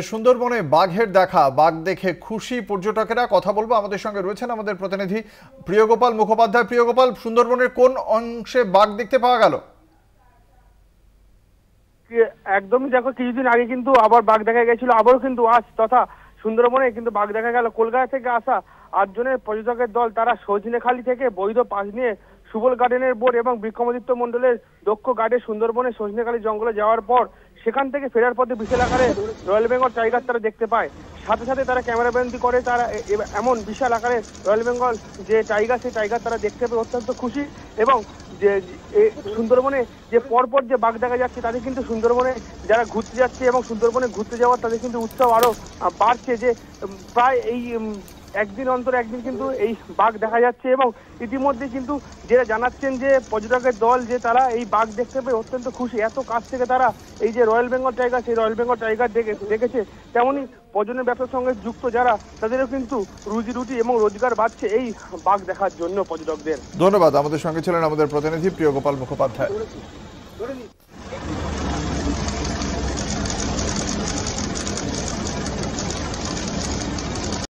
সুন্দরবনে বাঘের দেখা, বাঘ দেখে খুশি পর্যটকেরা। কথা বলবো, আমাদের সঙ্গে রয়েছেন আমাদের প্রতিনিধি প্রিয়গোপাল মুখোপাধ্যায়। প্রিয়গোপাল, সুন্দরবনের কোন অংশে বাঘ দেখতে পাওয়া গেল? একদমই দেখো, কিছুদিন আগে কিন্তু আবার বাঘ দেখা গেছিল, আবারও কিন্তু আজ তথা সুন্দরবনে কিন্তু বাঘ দেখা গেল। কলকাতা থেকে আসা 8 জনের পর্যটকের দল, তারা সজনেখালি থেকে বৈধ পাস নিয়ে সুবল গার্ডেনের বোর্ড এবং বিক্রমাদিত্য মন্ডলের দক্ষ গার্ডে সুন্দরবনে সজনেখালি জঙ্গলে যাওয়ার পর সেখান থেকে ফেরার পথে বিশাল আকারে রয়্যাল বেঙ্গল টাইগার তারা দেখতে পায়। সাথে সাথে তারা ক্যামেরাবন্দি করে, তারা এমন বিশাল আকারে রয়্যাল বেঙ্গল যে টাইগার, সেই টাইগার তারা দেখতে পেয়ে অত্যন্ত খুশি। এবং যে সুন্দরবনে যে পরপর যে বাঘ দেখা যাচ্ছে, তাদের কিন্তু সুন্দরবনে যারা ঘুরতে যাচ্ছে এবং সুন্দরবনে ঘুরতে যাওয়ার তাদের কিন্তু উৎসাহ আরো বাড়ছে। যে প্রায় এই একদিন অন্তর একদিন কিন্তু এই বাঘ দেখা যাচ্ছে। এবং ইতিমধ্যে কিন্তু যেটা জানাচ্ছেন যে পর্যটকের দল, যে তারা এই বাঘ দেখতে পেয়ে অত্যন্ত খুশি। এত কাছ থেকে তারা এই যে রয়্যাল বেঙ্গল টাইগার, সেই রয়্যাল বেঙ্গল টাইগার দেখেছে। তেমনি প্রজনন ব্যবসার সঙ্গে যুক্ত যারা, তাদেরও কিন্তু রুজি রুটি এবং রোজগার বাড়ছে এই বাঘ দেখার জন্য পর্যটকদের। ধন্যবাদ। আমাদের সঙ্গে ছিলেন আমাদের প্রতিনিধি প্রিয়গোপাল মুখোপাধ্যায়।